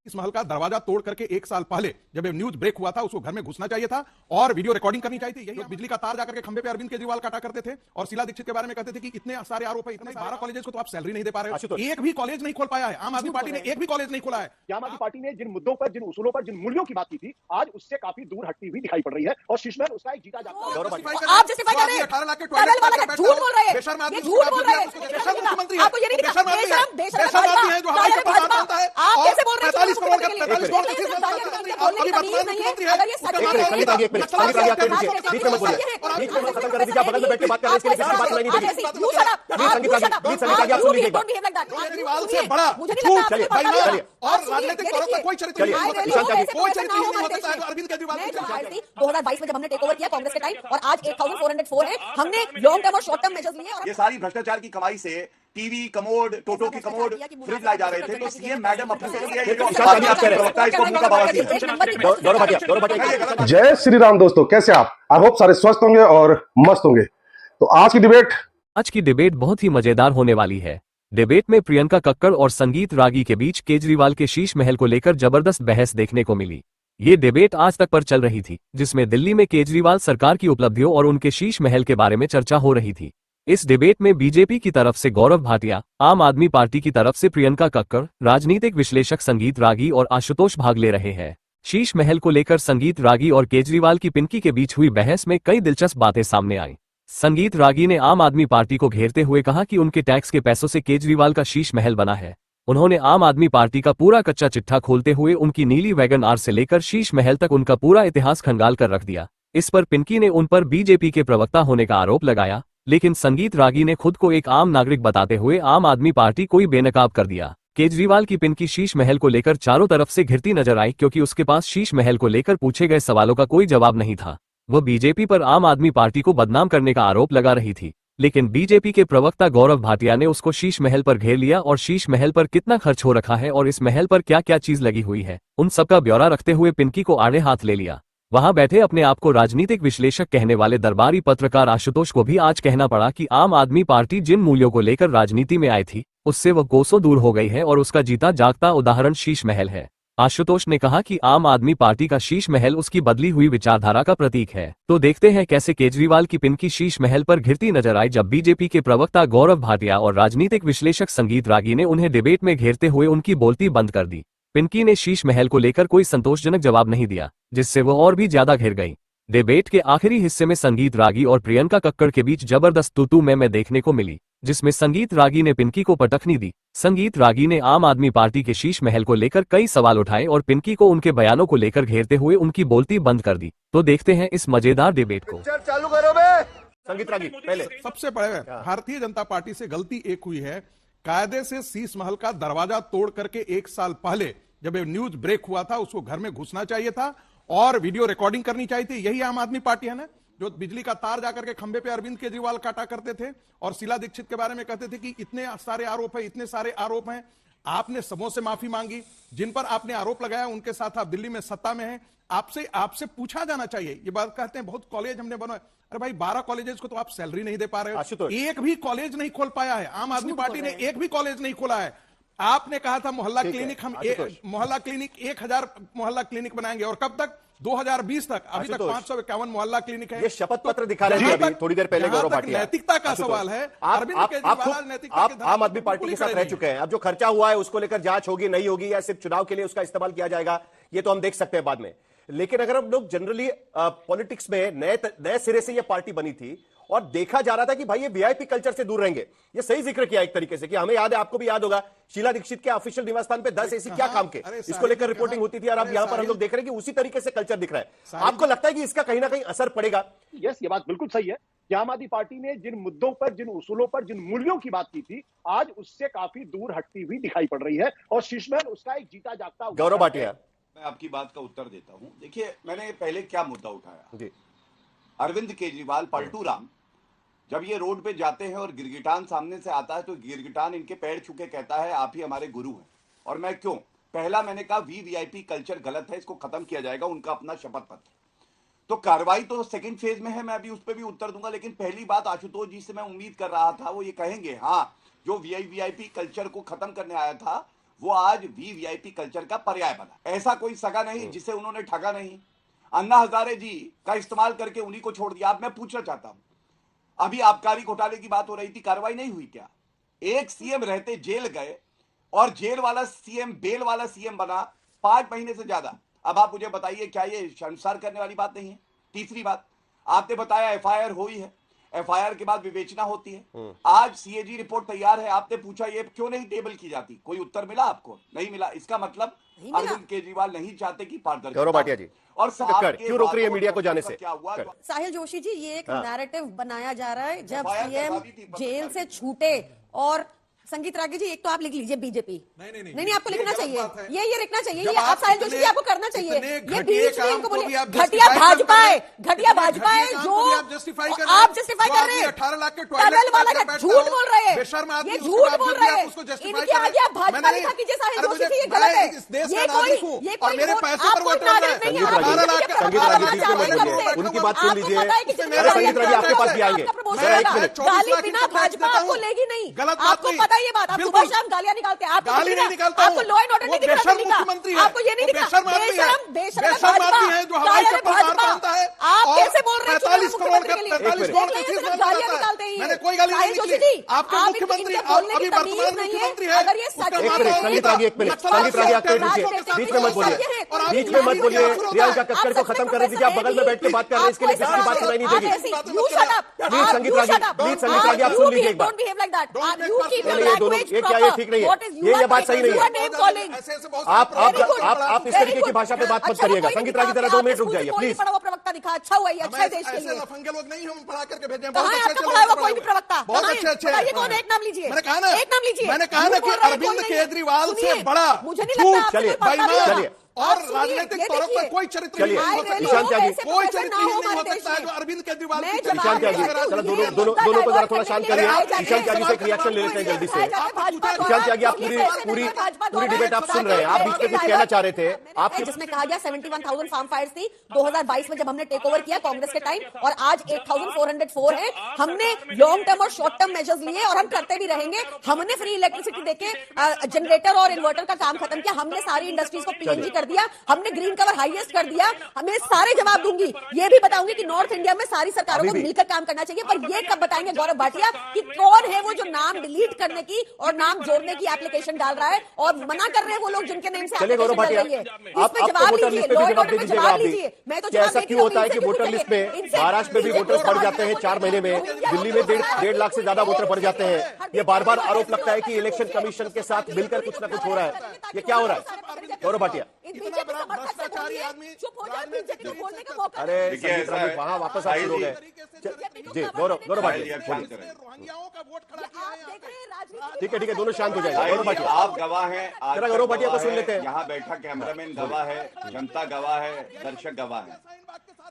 इस महल का दरवाजा तोड़ करके 1 साल पहले जब ये न्यूज ब्रेक हुआ था उसको घर में घुसना चाहिए था और वीडियो रिकॉर्डिंग करनी चाहिए थी। यही बिजली का तार जाकर के खंबे पे अरविंद केजरीवाल काटा करते थे और शीला दीक्षित के बारे में कहते थे कि इतने सारे आरोप है, इतने 12 कॉलेजेस को तो आप सैलरी नहीं दे पा रहे हो। एक भी कॉलेज नहीं खोल पाया है आम आदमी पार्टी ने, एक भी कॉलेज नहीं खोला है। आम आदमी पार्टी ने जिन मुद्दों पर, जिन उसूलों पर, जिन मूल्यों की बात की थी, आज उससे काफी दूर हटती हुई दिखाई पड़ रही है और शीशमहल उसका एक जीता जागता आप जस्टिफाई कर रहे हैं 18 लाख के टनल वाला का झूठ बोल रहे हैं, ये झूठ बोल रहे हैं। आपको ये नहीं दिखा बेशरम बेशरम है जो हमारे भाजपा मानता है। आप कैसे बोल रहे हैं 45 करोड़ का 45 करोड़ का बोलने की तमीज नहीं है। अगर ये सच है संगीत आगे एक मिनट, संगीत आगे आके रुकिए, बीच में मत बोलिए, बीच में खत्म कर दीजिए, बगल में बैठ के बात कर रहे हैं, इसके बात नहीं देगी। यू शट अप, संगीत आगे आप सुन लीजिए, don't behave like that. Kejriwal से बड़ा मुझे नहीं लगता चलिए, चलिए और राजनीतिक तौर पर कोई चरित्र नहीं हो सकता, कोई चरित्र नहीं हो सकता है अरविंद केजरीवाल की चरित्र। 2022 में जब हमने टेक ओवर किया कांग्रेस के टाइम और आज 8404 है, हमने लॉन्ग टर्म और शॉर्ट टर्म मेजर्स लिए और ये सारी भ्रष्टाचार की कमाई से टीवी कमोड, टोटो की कमोड, फ्रिज लाए जा रहे थे, तो सीएम मैडम अपने जय श्री राम दोस्तों, कैसे आप? आई होप सारे स्वस्थ होंगे और मस्त होंगे। तो आज की डिबेट बहुत ही मजेदार होने वाली है। डिबेट में प्रियंका कक्कड़ और संगीत रागी के बीच केजरीवाल के शीश महल को लेकर जबरदस्त बहस देखने को मिली। ये डिबेट आज तक पर चल रही थी, जिसमें दिल्ली में केजरीवाल सरकार की उपलब्धियों और उनके शीश महल के बारे में चर्चा हो रही थी। इस डिबेट में बीजेपी की तरफ से गौरव भाटिया, आम आदमी पार्टी की तरफ से प्रियंका कक्कड़, राजनीतिक विश्लेषक संगीत रागी और आशुतोष भाग ले रहे हैं। शीश महल को लेकर संगीत रागी और केजरीवाल की पिंकी के बीच हुई बहस में कई दिलचस्प बातें सामने आई। संगीत रागी ने आम आदमी पार्टी को घेरते हुए कहा कि उनके टैक्स के पैसों से केजरीवाल का शीश महल बना है। उन्होंने आम आदमी पार्टी का पूरा कच्चा चिट्ठा खोलते हुए उनकी नीली वैगन आर से लेकर शीश महल तक उनका पूरा इतिहास खंगाल कर रख दिया। इस पर पिंकी ने उन पर बीजेपी के प्रवक्ता होने का आरोप लगाया, लेकिन संगीत रागी ने खुद को एक आम नागरिक बताते हुए आम आदमी पार्टी को ही बेनकाब कर दिया। केजरीवाल की पिंकी शीश महल को लेकर चारों तरफ से घिरती नजर आई, क्योंकि उसके पास शीश महल को लेकर पूछे गए सवालों का कोई जवाब नहीं था। वह बीजेपी पर आम आदमी पार्टी को बदनाम करने का आरोप लगा रही थी, लेकिन बीजेपी के प्रवक्ता गौरव भाटिया ने उसको शीश महल पर घेर लिया और शीश महल पर कितना खर्च हो रखा है और इस महल पर क्या क्या चीज लगी हुई है, उन सबका ब्यौरा रखते हुए पिंकी को आड़े हाथ ले लिया। वहां बैठे अपने आप को राजनीतिक विश्लेषक कहने वाले दरबारी पत्रकार आशुतोष को भी आज कहना पड़ा कि आम आदमी पार्टी जिन मूल्यों को लेकर राजनीति में आई थी, उससे वह कोसों दूर हो गई है और उसका जीता जागता उदाहरण शीश महल है। आशुतोष ने कहा कि आम आदमी पार्टी का शीश महल उसकी बदली हुई विचारधारा का प्रतीक है। तो देखते हैं कैसे केजरीवाल की पिंकी शीश महल पर घिरती नजर आई, जब बीजेपी के प्रवक्ता गौरव भाटिया और राजनीतिक विश्लेषक संगीत रागी ने उन्हें डिबेट में घेरते हुए उनकी बोलती बंद कर दी। पिंकी ने शीश महल को लेकर कोई संतोषजनक जवाब नहीं दिया, जिससे वो और भी ज्यादा घिर गई। डिबेट के आखिरी हिस्से में संगीत रागी और प्रियंका कक्कड़ के बीच जबरदस्त तू-तू मैं देखने को मिली, जिसमें संगीत रागी ने पिंकी को पटखनी दी। संगीत रागी ने आम आदमी पार्टी के शीश महल को लेकर कई सवाल उठाए और पिंकी को उनके बयानों को लेकर घेरते हुए उनकी बोलती बंद कर दी। तो देखते हैं इस मजेदार डिबेट को। चालू करो बे। संगीत रागी पहले सबसे पहले भारतीय जनता पार्टी से गलती एक हुई है, कायदे से शीश महल का दरवाजा तोड़ करके 1 साल पहले जब ये न्यूज ब्रेक हुआ था उसको घर में घुसना चाहिए था और वीडियो रिकॉर्डिंग करनी चाहिए थी। यही आम आदमी पार्टी है ना, जो बिजली का तार जाकर के खंबे पे अरविंद केजरीवाल काटा करते थे और शीला दीक्षित के बारे में कहते थे कि इतने सारे आरोप है, इतने सारे आरोप हैं। आपने सबों से माफी मांगी, जिन पर आपने आरोप लगाया उनके साथ आप दिल्ली में सत्ता में हैं। आपसे पूछा जाना चाहिए। ये बात कहते हैं बहुत कॉलेज हमने बनाए, अरे भाई 12 कॉलेजेस को तो आप सैलरी नहीं दे पा रहे हो, एक भी कॉलेज नहीं खोल पाया है। आम आदमी पार्टी ने एक भी कॉलेज नहीं खोला है। आपने कहा था मोहल्ला क्लिनिक, हम मोहल्ला क्लिनिक 1000 मोहल्ला क्लिनिक बनाएंगे और कब तक? 2020 तक। अभी तक 551 मोहल्ला क्लिनिक है। ये शपथ पत्र दिखा रहे थे अभी थोड़ी देर पहले गौरव भाटिया। नैतिकता का सवाल है। आप आम आदमी पार्टी के साथ रह चुके हैं। अब जो खर्चा हुआ है उसको लेकर जांच होगी नहीं होगी या सिर्फ चुनाव के लिए उसका इस्तेमाल किया जाएगा, ये तो हम देख सकते हैं बाद में। लेकिन अगर हम लोग जनरली पॉलिटिक्स में नए सिरे से ये पार्टी बनी थी और देखा जा रहा था कि भाई ये वीआईपी कल्चर से दूर रहेंगे, ये सही जिक्र किया एक तरीके से कि हमें याद है, आपको भी याद होगा, शीला दीक्षित के ऑफिशियल निवास स्थान पे 10 एसी क्या काम के, इसको लेकर रिपोर्टिंग होती थी और अब यहां पर हम लोग देख रहे हैं कि उसी तरीके से कल्चर दिख रहा है। आपको लगता है कि इसका कहीं ना कहीं असर पड़ेगा? यस, ये बात बिल्कुल सही है कि आम आदमी पार्टी ने जिन मुद्दों पर, जिन उसूलों पर, जिन मूल्यों की बात की थी, आज उससे काफी दूर हटती हुई दिखाई पड़ रही है और शीश महल उसका एक जीता जागता। गौरव भाटिया, मैं आपकी बात का उत्तर देता हूं। देखिए, मैंने पहले क्या मुद्दा उठाया, अरविंद केजरीवाल पलटू राम जब ये रोड पे जाते हैं और गिरगिटान सामने से आता है तो गिरगिटान इनके पैर छू के कहता है आप ही हमारे गुरु हैं। और मैं क्यों? पहला मैंने कहा वीवीआईपी कल्चर गलत है, इसको खत्म किया जाएगा, उनका अपना शपथ पत्र। तो कार्रवाई तो सेकंड फेज में है, मैं अभी उस पर भी उत्तर दूंगा। लेकिन पहली बात आशुतोष जी से मैं उम्मीद कर रहा था वो ये कहेंगे हाँ, जो वीआईपी कल्चर को खत्म करने आया था वो आज वीवीआईपी कल्चर का पर्याय बना। ऐसा कोई सगा नहीं जिसे उन्होंने ठगा नहीं। अन्ना हजारे जी का इस्तेमाल करके उन्हीं को छोड़ दिया। अब मैं पूछना चाहता हूं, अभी आबकारी घोटाले की बात हो रही थी, कार्रवाई नहीं हुई क्या? एक सीएम रहते जेल गए और जेल वाला सीएम बेल वाला सीएम बना 5 महीने से ज्यादा। अब आप मुझे बताइए, क्या ये शर्मसार करने वाली बात नहीं है? तीसरी बात, आपने बताया एफआईआर हुई है, एफआईआर के बाद विवेचना होती है। आज सीएजी रिपोर्ट तैयार है, आपने पूछा ये क्यों नहीं टेबल की जाती, कोई उत्तर मिला आपको? नहीं मिला। इसका मतलब अरविंद केजरीवाल नहीं चाहते कि पारदर्शिता। गौरव भाटिया जी, और क्यों रोक रही है मीडिया को जाने से? क्या हुआ? साहिल जोशी जी, ये एक नैरेटिव बनाया जा रहा है। जब सीएम जेल से छूटे, और संगीत रागी जी, एक तो आप लिख लीजिए बीजेपी। नहीं, आपको लिखना चाहिए, ये लिखना चाहिए, ये आप साहिल जोशी जी आपको करना चाहिए। ये बीच में इनको बोलिए घटिया भाजपा है, घटिया भाजपा है जो आप जस्टिफाई कर रहे हैं। 18 लाख के टनल वाला का झूठ बोल रहे हैं, ये झूठ बोल रहे हैं। इनके आगे आप भाजपा लिखा कीजिए साहिल जोशी जी, ये गलत है। ये कोई मेरे पैसे पर वोट डाल रहे हैं। उनकी बात सुन लीजिए। संगीत रागी आपके पास भी आएंगे, गाली बिना भाजपा आपको लेगी नहीं। गलत आपको पता है ये बात, आप सुबह शाम गालियां निकालते हैं। गाली नहीं निकालता हूं, आपको लॉ एंड ऑर्डर नहीं दिख रहा, मुख्यमंत्री है, आपको ये नहीं दिख रहा। बेशर्म आदमी है जो हवाई चप्पल बाहर बांधता है। आप कैसे बोल रहे हैं? 45 करोड़ का 45 करोड़ का फीस गालियां निकालते हैं। मैंने कोई गाली नहीं निकाली। आपके मुख्यमंत्री अभी वर्तमान मुख्यमंत्री है। अगर ये सच संगीत रागी, एक मिनट, संगीत रागी आप कह दीजिए, बीच में मत बोलिए, बीच में मत बोलिए। प्रियंका कक्कड़ को खत्म कर दीजिए, आप बगल में बैठ के बात कर रहे हैं, इसके लिए किसी की बात सुनाई नहीं देगी। प्लीज संगीत रागी आप सुन लीजिए एक बार। ये क्या, ये ठीक नहीं है, ये बात सही नहीं है। आप इस तरीके की भाषा पे बात मत करिएगा। संगीत रागी जरा 2 मिनट रुक जाइए प्लीज। प्रवक्ता दिखा, अच्छा हुआ, ये अच्छा देश के लिए। लफंगे लोग नहीं हम पढ़ा करके भेजे, कहाँ है आपका पढ़ा हुआ कोई भी प्रवक्ता? बहुत अच्छे ये कौन है? एक नाम लीजिए। मैंने कहा ना, एक नाम लीजिए। मैंने कहा ना कि अरविंद केजरीवाल से बड़ा मुझे नहीं लगता बेईमान और राजनीतिक तौर पर कोई चरित्र नहीं हो सकता, कोई चरित्र नहीं हो सकता है जो अरविंद केजरीवाल की। ईशान त्यागी, चलो दोनों को जरा थोड़ा शांत करिए। ईशान त्यागी से एक रिएक्शन ले लेते हैं जल्दी से। ईशान त्यागी, आप पूरी डिबेट आप सुन रहे हैं, आप बीच में कुछ कहना चाह रहे थे। आप जिसमें कहा गया 71,000 फार्म फायर्स थी 2022 में जब हमने टेक ओवर किया कांग्रेस के टाइम, और आज 8,404 है। हमने लॉन्ग टर्म और शॉर्ट टर्म मेजर्स लिए और हम करते भी रहेंगे। हमने फ्री इलेक्ट्रिसिटी देके जनरेटर और इन्वर्टर का काम खत्म किया। हमने सारी इंडस्ट्रीज को पीएनजी कर दिया, हमने ग्रीन कवर हाईएस्ट कर दिया। हमें सारे जवाब दूंगी, ये भी बताऊंगी कि नॉर्थ इंडिया में सारी सरकारों को मिलकर काम करना चाहिए। पर ये कब बताएंगे गौरव भाटिया कि कौन है वो जो नाम डिलीट करने की और नाम जोड़ने की एप्लीकेशन डाल रहा है और मना कर रहे हैं वो लोग जिनके नेम से गौरव भाटिया, आप वोटर लिस्ट पे जवाब दीजिए। मैं तो ऐसा क्यों होता है कि वोटर लिस्ट में महाराष्ट्र में भी वोटर बढ़ जाते हैं 4 महीने में, दिल्ली में 1.5 लाख से ज्यादा वोटर बढ़ जाते हैं। ये बार बार आरोप लगता है कि इलेक्शन कमीशन के साथ मिलकर कुछ ना कुछ हो रहा है। ये क्या हो रहा है गौरव भाटिया? अरे वहां वापस आप शुरू हो गए जी। गौरव भाटिया, ठीक है दोनों शांत हो जाएगा। गौरव भाटिया, आप गवाह हैं, गौरव भाटिया को सुन लेते हैं। यहाँ बैठा कैमरामैन गवाह है, जनता गवाह है, दर्शक गवाह है।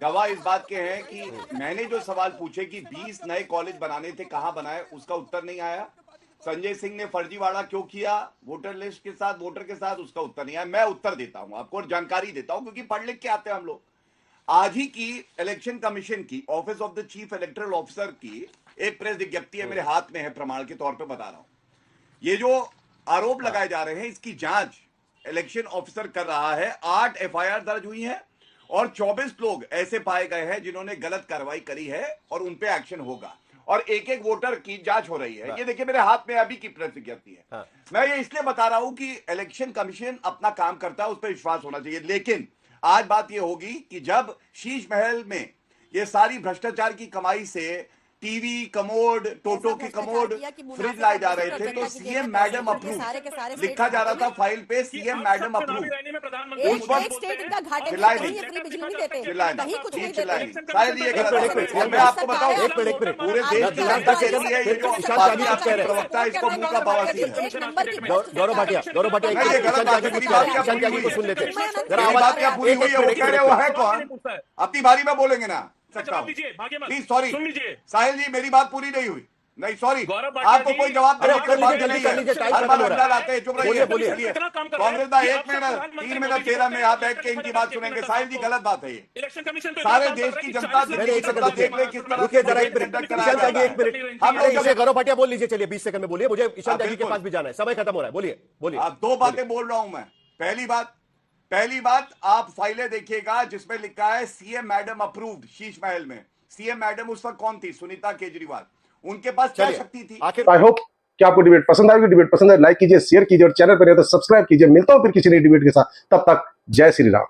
गवाह इस बात के हैं कि मैंने जो सवाल पूछे कि 20 नए कॉलेज बनाने थे, कहां बनाए, उसका उत्तर नहीं आया। संजय सिंह ने फर्जीवाड़ा क्यों किया वोटर लिस्ट के साथ, वोटर के साथ, उसका उत्तर नहीं आया। मैं उत्तर देता हूं आपको और जानकारी देता हूं, क्योंकि पढ़ लिख के आते हैं हम लोग। आज ही की इलेक्शन कमीशन की office of the chief electoral officer की एक प्रेस विज्ञप्ति है, मेरे हाथ में है, प्रमाण के तौर पर बता रहा हूं। ये जो आरोप लगाए जा रहे हैं इसकी जांच इलेक्शन ऑफिसर कर रहा है। 8 एफआईआर दर्ज हुई है और 24 लोग ऐसे पाए गए हैं जिन्होंने गलत कार्रवाई करी है और उन पे एक्शन होगा, और एक एक वोटर की जांच हो रही है। ये देखिए मेरे हाथ में अभी की प्रेस विज्ञप्ति है। मैं ये इसलिए बता रहा हूं कि इलेक्शन कमीशन अपना काम करता है, उस पर विश्वास होना चाहिए। लेकिन आज बात ये होगी कि जब शीश महल में ये सारी भ्रष्टाचार की कमाई से टीवी, कमोड, टोटो के कमोड, फ्रिज लाए जा रहे थे, तो सीएम मैडम अप्रूव लिखा जा रहा था फाइल पे, सीएम मैडम अप्रूव। एक स्टेट इनका घाटे में कहीं फ्री बिजली नहीं देते, कहीं कुछ नहीं देते। शायद ये गलत है। मैं आपको बताऊं, एक मिनट पूरे देश की प्रवक्ता इसको मुंह का बवासीर है। गौरव भाटिया को सुन लेते हैं। बात क्या पूरी हुई है, वो कह रहे वो है कौन? अपनी बारी में बोलेंगे ना सकता हूं। प्लीज सॉरी साहिल जी, मेरी बात पूरी नहीं हुई। नहीं सॉरी, गौरव आपको कोई जवाब देने की बात जल्दी नहीं कर लीजिए, है। टाइम हर खत्म बार हो रहा है। आते हैं, चुप रहिए। बोलिए। कांग्रेस का 1 मिनट 3 मिनट 13 में यहाँ बैठ के इनकी बात सुनेंगे। साहिल जी गलत बात है ये। इलेक्शन कमीशन पे सारे देश की जनता नहीं, एक सेकंड देख रहे किस तरह रुकिए जरा, एक मिनट कंडक्ट ईशान कराया त्यागी, एक जाता है। मिनट। हम अरे लोग इसे गौरव भाटिया बोल लीजिए, चलिए 20 सेकंड में बोलिए, मुझे ईशान त्यागी के बिल्कुल। पास भी जाना है, समय खत्म हो रहा है। बोलिए बोलिए। आप 2 बातें बोल रहा हूं मैं। पहली बात आप फाइलें देखिएगा जिसमें लिखा है CM madam approved Sheesh Mahal में। सीएम मैडम उस वक्त कौन थी? सुनीता केजरीवाल। उनके पास क्या शक्ति थी? आखिर आई होप कि आपको डिबेट पसंद आएगी। डिबेट पसंद है लाइक कीजिए, शेयर कीजिए और चैनल पर तो सब्सक्राइब कीजिए। मिलता हूं फिर किसी नई डिबेट के साथ, तब तक जय श्री राम।